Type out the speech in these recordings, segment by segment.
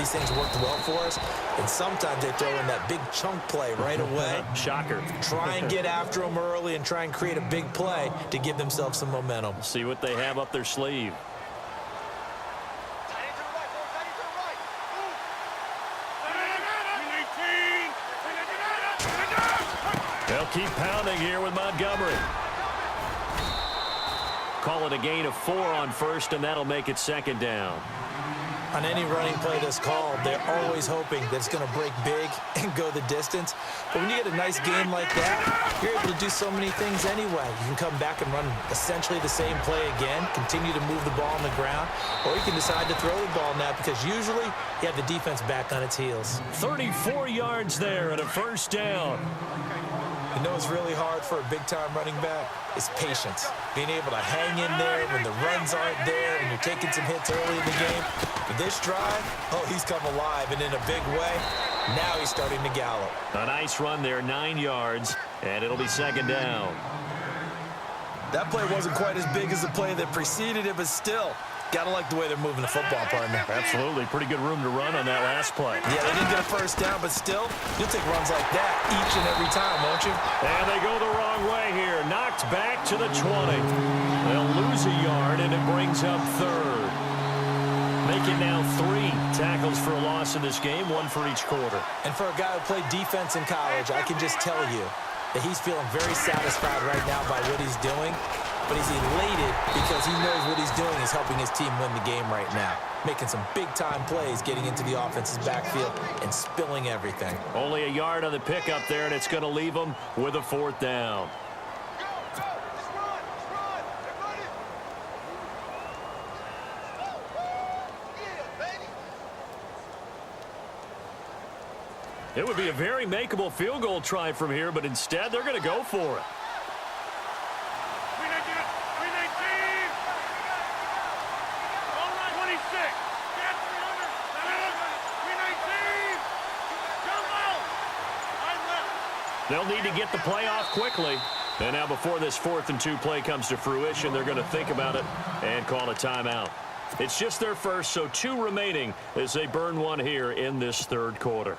these things worked well for us, and sometimes they throw in that big chunk play right away. Shocker. Try and get after them early and try and create a big play to give themselves some momentum. See what they have up their sleeve. They'll keep pounding here with Montgomery. Call it a gain of 4 on first, and that'll make it second down. On any running play that's called, they're always hoping that it's going to break big and go the distance. But when you get a nice game like that, you're able to do so many things anyway. You can come back and run essentially the same play again, continue to move the ball on the ground, or you can decide to throw the ball now because usually you have the defense back on its heels. 34 yards there and a first down. You know what's really hard for a big-time running back? It's patience. Being able to hang in there when the runs aren't there, when you're taking some hits early in the game. But this drive, oh, he's come alive, and in a big way, now he's starting to gallop. A nice run there, 9 yards, and it'll be second down. That play wasn't quite as big as the play that preceded it, but still, gotta like the way they're moving the football, partner. Absolutely. Pretty good room to run on that last play. Yeah, they didn't get a first down, but still, you'll take runs like that each and every time, won't you? And they go the wrong way here. Knocked back to the 20. They'll lose a yard, and it brings up third. Make it now 3 tackles for a loss in this game, 1 for each quarter. And for a guy who played defense in college, I can just tell you that he's feeling very satisfied right now by what he's doing. But he's elated because he knows what he's doing is helping his team win the game right now. Making some big-time plays, getting into the offense's backfield, and spilling everything. Only a yard on the pickup there, and it's going to leave him with a 4th down. It would be a very makeable field goal try from here, but instead they're going to go for it. They'll need to get the play off quickly. And now before this 4th and 2 play comes to fruition, they're going to think about it and call a timeout. It's just their first, so 2 remaining as they burn one here in this third quarter.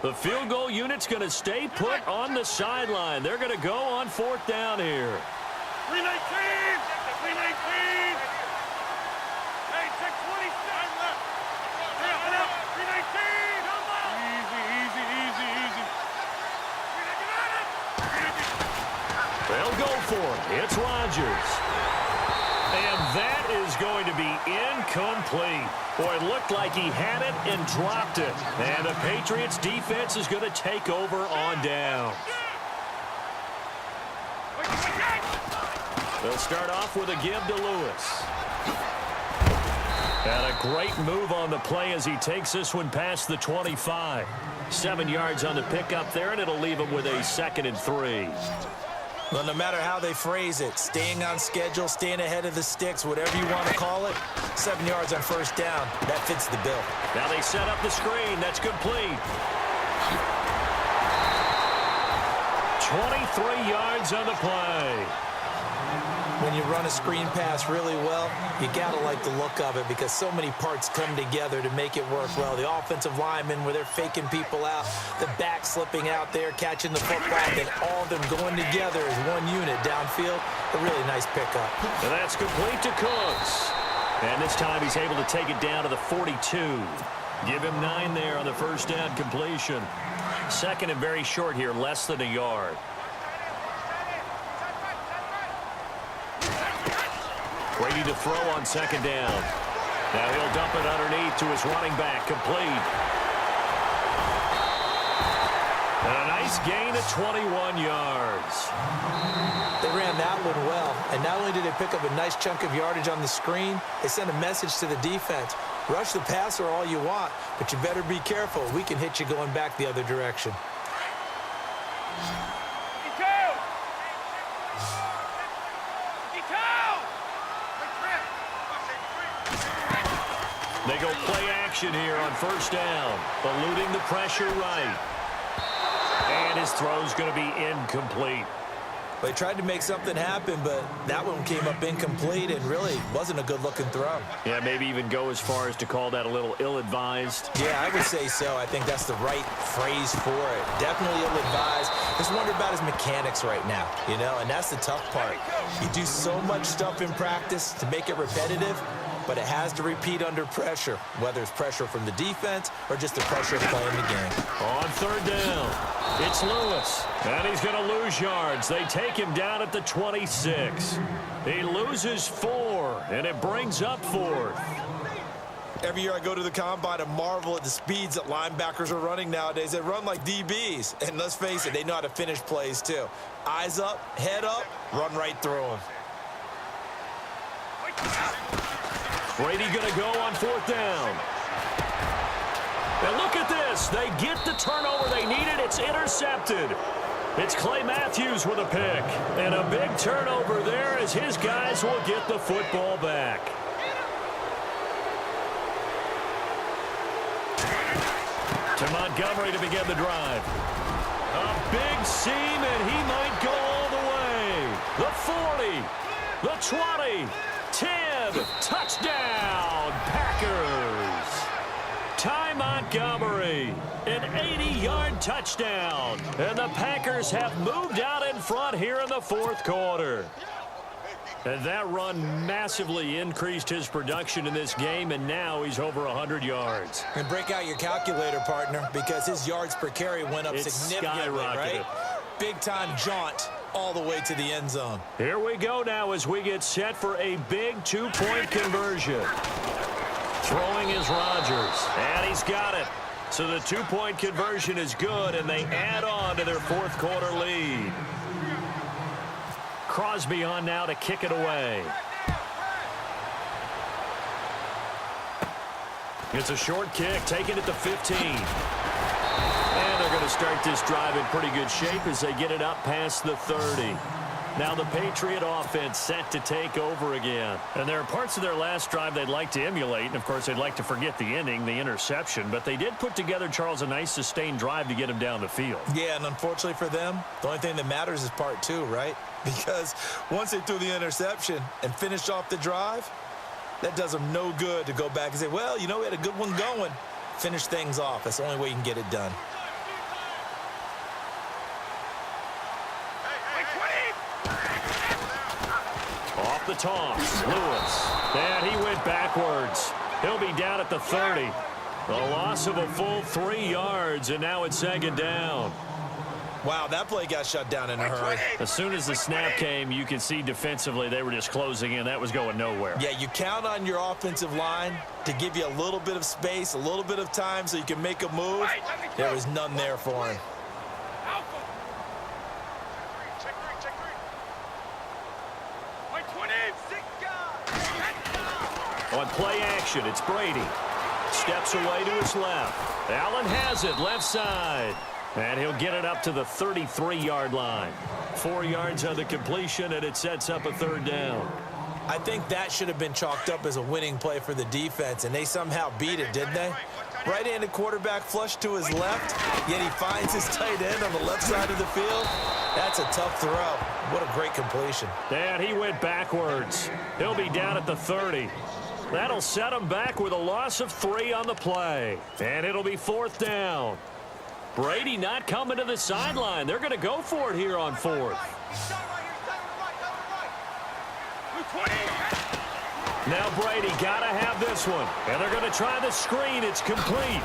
The field goal unit's going to stay put on the sideline. They're going to go on 4th down here. 319! 319! Hey, check 27 left. Hurry up, 319! Come on! Easy. They'll go for it. It's Rodgers. And that is going to be incomplete. Boy, it looked like he had it and dropped it. And the Patriots defense is going to take over on down. They'll start off with a give to Lewis. And a great move on the play as he takes this one past the 25. 7 yards on the pickup there, and it'll leave him with a 2nd and 3. Well, no matter how they phrase it, staying on schedule, staying ahead of the sticks, whatever you want to call it, 7 yards on first down, that fits the bill. Now they set up the screen. That's complete. 23 yards on the play. When you run a screen pass really well, you gotta like the look of it because so many parts come together to make it work well. The offensive linemen where they're faking people out, the back slipping out there, catching the football, and all of them going together as one unit downfield. A really nice pickup. And that's complete to Cooks. And this time he's able to take it down to the 42. Give him 9 there on the first down completion. 2nd and very short here, less than a yard. Ready to throw on 2nd down. Now he'll dump it underneath to his running back, complete. And a nice gain of 21 yards. They ran that one well, and not only did they pick up a nice chunk of yardage on the screen, they sent a message to the defense. Rush the passer all you want, but you better be careful. We can hit you going back the other direction. They go play action here on first down, eluding the pressure right. And his throw's going to be incomplete. They tried to make something happen, but that one came up incomplete and really wasn't a good-looking throw. Yeah, maybe even go as far as to call that a little ill-advised. Yeah, I would say so. I think that's the right phrase for it. Definitely ill-advised. Just wonder about his mechanics right now, you know, and that's the tough part. You do so much stuff in practice to make it repetitive, but it has to repeat under pressure, whether it's pressure from the defense or just the pressure of playing the game. On third down, it's Lewis, and he's going to lose yards. They take him down at the 26. He loses 4, and it brings up 4th. Every year I go to the combine and marvel at the speeds that linebackers are running nowadays. They run like DBs, and let's face it, they know how to finish plays too. Eyes up, head up, run right through them. Brady going to go on 4th down. And look at this. They get the turnover they needed. It's intercepted. It's Clay Matthews with a pick. And a big turnover there as his guys will get the football back. To Montgomery to begin the drive. A big seam, and he might go all the way. The 40, the 20, 10, touchdown, Packers. Ty Montgomery, an 80-yard touchdown. And the Packers have moved out in front here in the 4th quarter. And that run massively increased his production in this game, and now he's over 100 yards. And break out your calculator, partner, because his yards per carry went up significantly, right? Big-time jaunt all the way to the end zone. Here we go now as we get set for a big 2-point conversion. Throwing is Rodgers, and he's got it. So the 2-point conversion is good, and they add on to their 4th quarter lead. Crosby on now to kick it away. It's a short kick, taken at the 15. And they're going to start this drive in pretty good shape as they get it up past the 30. Now the Patriot offense set to take over again. And there are parts of their last drive they'd like to emulate. And, of course, they'd like to forget the ending, the interception. But they did put together, Charles, a nice sustained drive to get him down the field. Yeah, and unfortunately for them, the only thing that matters is part 2, right? Because once they threw the interception and finished off the drive, that does them no good to go back and say, well, you know, we had a good one going. Finish things off. That's the only way you can get it done. Off the toss, Lewis. And he went backwards. He'll be down at the 30. A loss of a full 3 yards, and now it's 2nd down. Wow, that play got shut down in a hurry. As soon as the snap came, you could see defensively they were just closing in. That was going nowhere. Yeah, you count on your offensive line to give you a little bit of space, a little bit of time so you can make a move. There was none there for him. On play action, it's Brady. Steps away to his left. Allen has it, left side. And he'll get it up to the 33-yard line. 4 yards on the completion, and it sets up a 3rd down. I think that should have been chalked up as a winning play for the defense, and they somehow beat it, didn't they? Right-handed quarterback flush to his left, yet he finds his tight end on the left side of the field. That's a tough throw. What a great completion. And he went backwards. He'll be down at the 30. That'll set him back with a loss of 3 on the play. And it'll be 4th down. Brady not coming to the sideline. They're going to go for it here on 4th. Now Brady got to have this one. And they're going to try the screen. It's complete.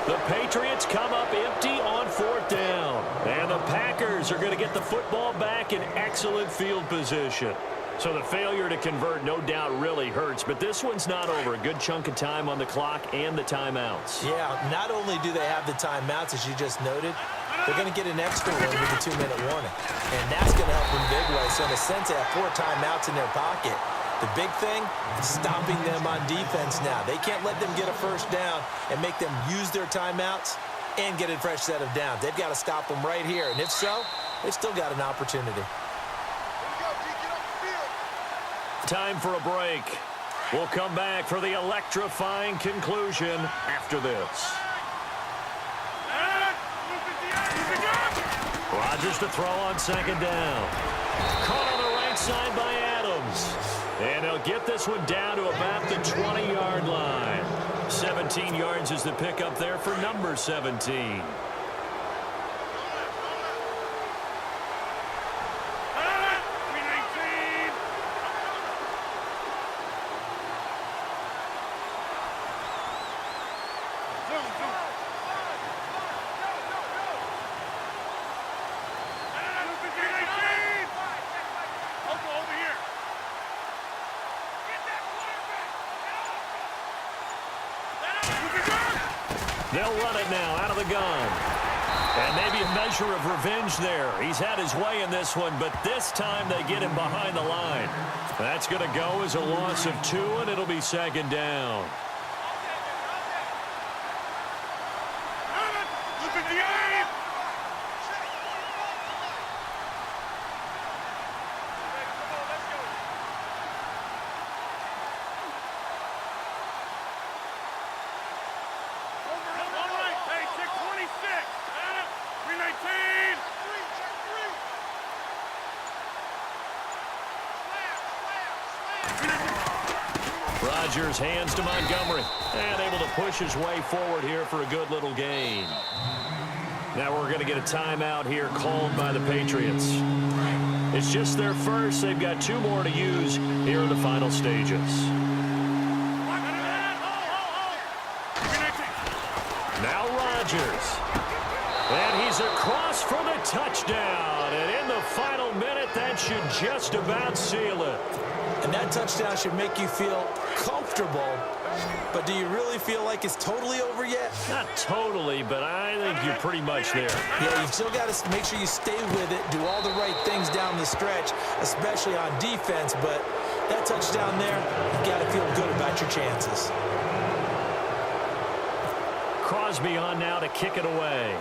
The Patriots come up empty on 4th down. And the Packers are going to get the football back in excellent field position. So the failure to convert, no doubt, really hurts. But this one's not over. A good chunk of time on the clock and the timeouts. Yeah, not only do they have the timeouts, as you just noted, they're going to get an extra one with a 2-minute warning. And that's going to help them big way. So in a sense, they have 4 timeouts in their pocket. The big thing, stopping them on defense now. They can't let them get a 1st down and make them use their timeouts and get a fresh set of downs. They've got to stop them right here. And if so, they've still got an opportunity. Time for a break. We'll come back for the electrifying conclusion after this. Rodgers to throw on second down. Caught on the right side by Adams. And they'll get this one down to about the 20-yard line. 17 yards is the pickup there for number 17. They'll run it now out of the gun. And maybe a measure of revenge there. He's had his way in this one, but this time they get him behind the line. That's going to go as a loss of 2, and it'll be second down. Rodgers hands to Montgomery, and able to push his way forward here for a good little gain. Now we're going to get a timeout here called by the Patriots. It's just their first. They've got 2 more to use here in the final stages. Now Rodgers. And he's across for the touchdown. And in the final minute, that should just about seal it. And that touchdown should make you feel comfortable. But do you really feel like it's totally over yet? Not totally, but I think you're pretty much there. Yeah, you've still got to make sure you stay with it, do all the right things down the stretch, especially on defense. But that touchdown there, you've got to feel good about your chances. Crosby on now to kick it away.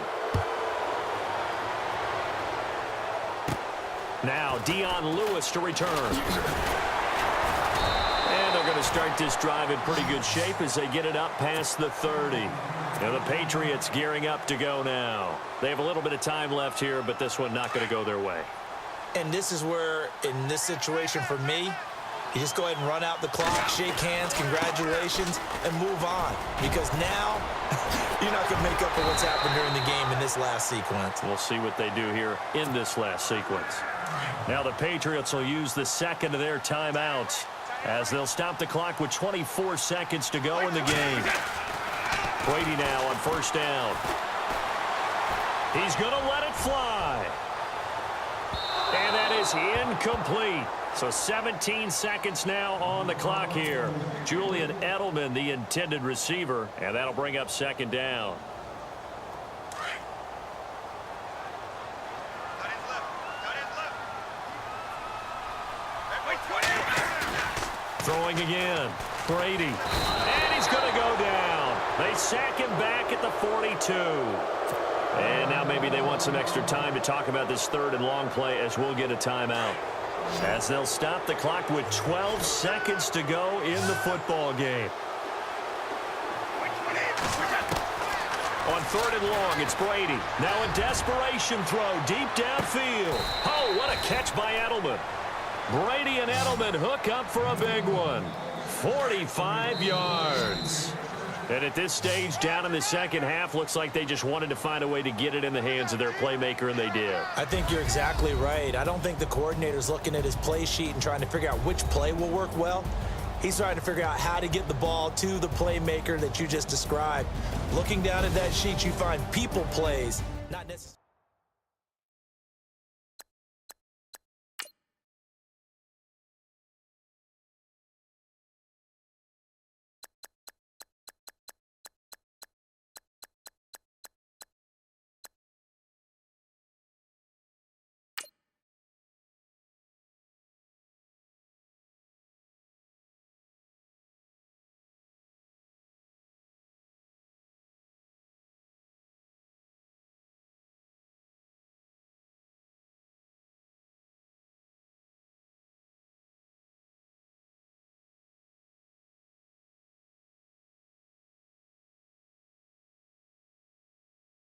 Now Dion Lewis to return. And they're going to start this drive in pretty good shape as they get it up past the 30. And the Patriots gearing up to go now. They have a little bit of time left here, but this one not going to go their way. And this is where, in this situation for me, you just go ahead and run out the clock, shake hands, congratulations, and move on. Because now, you're not going to make up for what's happened during the game in this last sequence. We'll see what they do here in this last sequence. Now the Patriots will use the second of their timeouts as they'll stop the clock with 24 seconds to go in the game. Brady now on first down. He's going to let it fly. And that is incomplete. So 17 seconds now on the clock here. Julian Edelman, the intended receiver, and that'll bring up second down. Throwing again. Brady. And he's going to go down. They sack him back at the 42. And now maybe they want some extra time to talk about this third and long play as we'll get a timeout. As they'll stop the clock with 12 seconds to go in the football game. On third and long, it's Brady. Now a desperation throw deep downfield. Oh, what a catch by Edelman. Brady and Edelman hook up for a big one. 45 yards. And at this stage, down in the second half, looks like they just wanted to find a way to get it in the hands of their playmaker, and they did. I think you're exactly right. I don't think the coordinator's looking at his play sheet and trying to figure out which play will work well. He's trying to figure out how to get the ball to the playmaker that you just described. Looking down at that sheet, you find people plays, not necessarily.